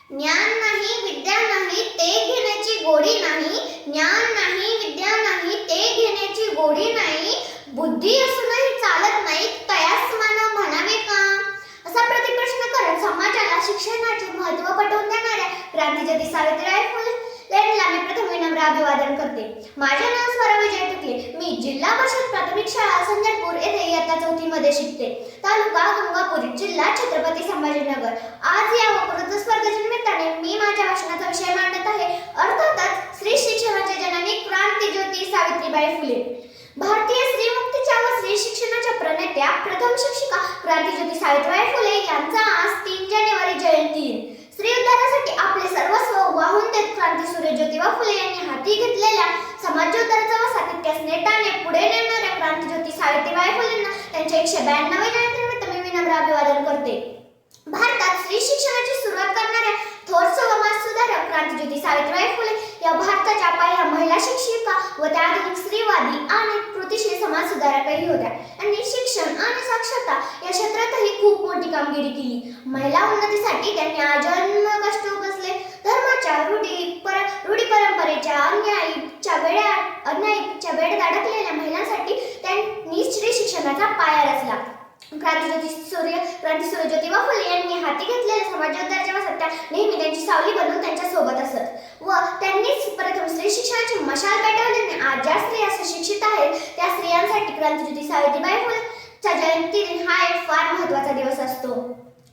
ज्ञान नाही विद्या नाही ते घेण्याची गोडी नाही, ज्ञान नाही विद्या नाही ते घेण्याची गोडी नाही, बुद्धी असूनही चालत नाही तयास मानव म्हणावे का? असा प्रतिप्रश्न करत समाजाला शिक्षणाचे महत्त्व पटवून देणाऱ्या क्रांतिज्योती सावित्रीबाई फुले यांना मी प्रथम विनम्र अभिवादन करते. माझे नाव स्वरा विजय टुकले. मी जिल्हा परिषद प्राथमिक शाळा संजलपूर येथे इयत्ता 4थी मध्ये शिकते. तालुका गंगापूर, जिल्हा छत्रपती संभाजीनगर. आज या वक्तृत्व स्पर्धेच्या निमित्ताने मी माझ्या भाषणाचा विषय मांडत आहे, अर्थातच स्त्री शिक्षणाचे जननी क्रांतिज्योती सावित्रीबाई फुले. भारतीय स्त्री मुक्तीच्या व स्त्री शिक्षणाच्या प्रणेत्या प्रथम शिक्षिका क्रांतिज्योती सावित्रीबाई फुले यांचा आज 3 जानेवारी जयंती. स्त्री उद्धारासाठी आपले सर्वस्व वाहून देत क्रांतीसूर्य ज्योतिबा फुले यांनी हाती घेतलेल्या समाजोद्धाराचा व सातत्यास नेटाने पुढे नेणाऱ्या क्रांतिज्योती सावित्रीबाई फुलेंना त्यांच्या 192व्या जयंतीनिमित्त मी विनम्र अभिवादन करते. भारतात स्त्री शिक्षणाची सुरुवात करणाऱ्या थोर समाज सुधारक क्रांतिज्योती सावित्रीबाई फुले या भारताच्या पहिल्या महिला शिक्षिका व त्या आधुनिक स्त्रीवादी आणि कृतिशील समाज सुधारकही होत्या. त्यांनी शिक्षण आणि साक्षरता या क्षेत्रातही खूप मोठी कामगिरी केली. महिला उन्नतीसाठी त्यांनी आजन्म कष्ट उपसले. धर्माच्या रूढी परंपरेच्या अन्यायीच्या वेड्यात अडकलेल्या महिलांसाठी त्यांनी स्त्री शिक्षणाचा पाया रचला. क्रांतिसूर्य ज्योतिबा फुले यांनी हाती घेतलेल्या समाजोद्धाराच्या व सत्या नेहमी त्यांची सावली बनून त्यांच्या सोबत असत व त्यांनीच प्रथम स्त्री शिक्षणाची मशाल पेटवल्याने आज ज्या स्त्रिया सुशिक्षित आहेत त्या स्त्रियांसाठी क्रांतिज्योती सावित्रीबाई फुलेंचा जयंती दिन हा एक फार महत्त्वाचा दिवस असतो.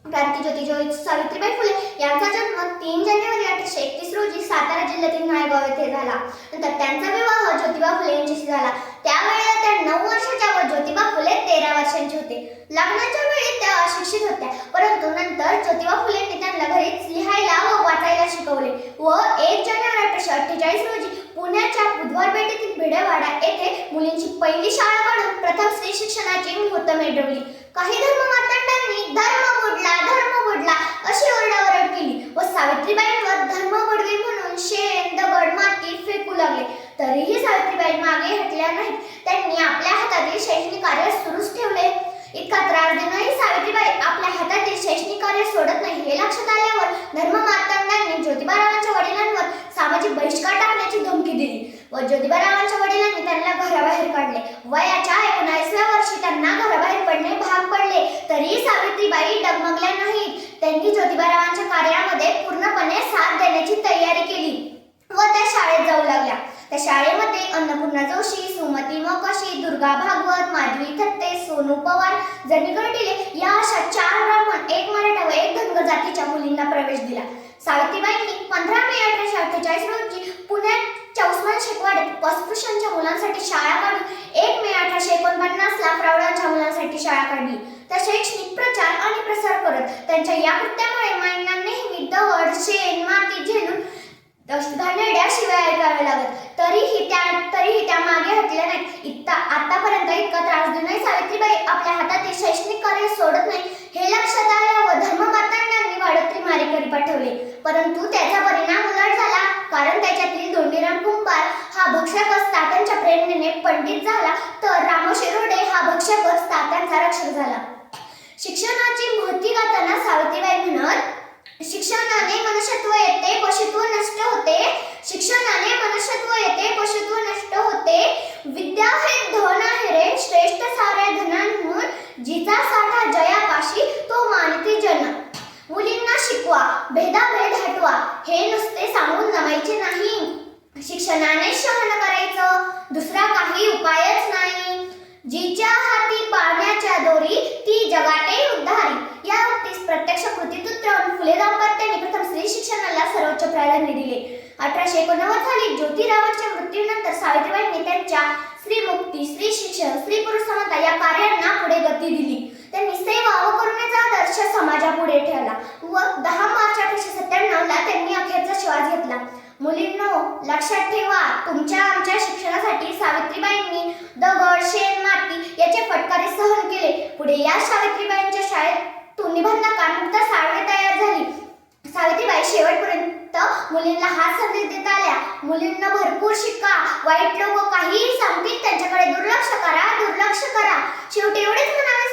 क्रांतिज्योती सावित्रीबाई फुले यांचा जन्म 3 जानेवारी 1831 रोजी सातारा जिल्ह्यातील नायगाव येथे झाला. नंतर त्यांचा विवाह ज्योतिबा फुले यांच्याशी झाला. त्यावेळेला त्या 9 वर्षाच्या व ज्योतिबा फुले 13 वर्षांचे होते. लग्नाच्या वेळी त्या अशिक्षित होत्या, परंतु नंतर ज्योतिबा फुलेंनी त्यांना घरीच लिहायला व वाचायला शिकवले व 1 जानेवारी 1848 रोजी पुण्याच्या बुधवार पेठेतील भिडेवाडा येथे मुलींची पहिली शाळा काढून प्रथम स्त्री शिक्षणाची मुहूर्त मेढवली. काही धर्ममातांनी धर्म बुडला अशी ओरडाओरड केली व सावित्रीबाईंवर धर्म बुडवी म्हणून शेण, दगड, माती फेकू लागले. तरीही सावित्रीबाई मागे हटल्या नाहीत. त्यांनी आपल्या हातातील शैक्षणिक कार्य सुरूच ठेवले. इतका त्रास देऊनही सावित्रीबाई आपल्या हातातील शैक्षणिक कार्य सोडत नाही. हे लक्षात आल्यावर धर्ममातांनी ज्योतिबारावांच्या वडिलांवर सामाजिक बहिष्कार टाकण्याची धमकी दिली व ज्योतिबारावांच्या वडिलांनी त्यांना घराबाहेर काढले. वयाच्या 19व्या वर्षी त्यांना घराबाहेर पडणे भाग पडले, तरीही सावित्रीबाई डगमगल्या नाहीत. त्यांनी ज्योतिबारावांच्या कार्यामध्ये पूर्णपणे साथ देण्याची तयारी केली व त्या शाळेत जाऊ लागल्या. त्या शाळेमध्ये अन्नपूर्णा जोशी, सुमती मोकाशी, दुर्गा भागवत, माधवी थत्ते, सोनू पवार, जनिकर डिले या अशा 4 ब्राह्मण, 1 मराठा व 1 धनगर जातीच्या मुलींना प्रवेश दिला. सावित्रीबाईंनी 15 मे 1848 रोजी पुण्याच्या उस्मान शेखवाड्यात अस्पृश्यांच्या मुलांसाठी शाळा काढून 1 मे 1849 ला प्रौढांच्या मुलांसाठी शाळा काढली. त्या शैक्षणिक प्रचार आणि प्रसार करत त्यांच्या या कृत्यामुळे माईंना नेहमी दगड, शेण, माती झेलून घाणेरड्या शिव्या ऐकाव्या लागत. तरीही त्या मागे हटल्या नाहीत. आतापर्यंत इतका त्रास देऊनही सावित्रीबाई आपल्या हातातील शैक्षणिक कार्य सोडत नाही. हे लक्षात आल्यावर धर्ममातांनी वाढोत्री मारेकरी पाठवले, परंतु त्याचा परिणाम उलट झाला. कारण त्याच्यातील धोंडीराम कुंभार हा भक्षकच तात्यांच्या प्रेरणेने पंडित झाला, तर रामो शिरोडे हा भक्षकच तात्यांचा रक्षक झाला. शिक्षणाची महती गाताना सावित्रीबाई म्हणत, शिक्षणाने मनुष्यत्व येते, पशुत्व नष्ट होते. शिक्षणाने मनुष्यत्व येते, पशुत्व नष्ट होते. विद्या हे धन आहे रे, श्रेष्ठ साऱ्या धनांहून. जिचा साठा जयापाशी तो मानती जन. मुलींना शिकवा, भेदाभेद हटवा. हे नुसते सांगून जमायचे नाही. शिक्षणाने शहन करायचं, दुसरा काही उपायच नाही. जिच्या हाती पाण्याच्या दोरी ती जगाटे उद्धारी. या उक्तीस प्रत्यक्ष कृतीत उतरवून फुले दाम्पत्याने प्रथम स्त्री शिक्षणाला सर्वोच्च प्राधान्य दिले. 1889 साली ज्योतिरावांच्या मृत्यूनंतर सावित्रीबाईंनी त्यांच्या स्त्रीमुक्ती, स्त्री शिक्षण, स्त्री पुरुष समानता या कार्यांना पुढे गती दिली. त्यांनी सेवा व करुणेचा आदर्श समाजापुढे ठेवला व 10 मार्च 1897 ला त्यांनी अखेरचा श्वास घेतला. मुलींनो, लक्षात ठेवा, तुमच्या आमच्या शिक्षणासाठी सावित्रीबाईंनी दगड, शेण, माती याचे फटकारे सहन केले. पुढे या सावित्रीबाईंच्या शाळेतून निबंध कानमुक्ता साळवे तयार झाली. सावित्रीबाई शेवटपर्यंत मुलींना हाच संदेश देत आल्या, मुलींना भरपूर शिका. वाईट लोक काहीही सांगतील त्यांच्याकडे दुर्लक्ष करा. शेवटी एवढेच म्हणावे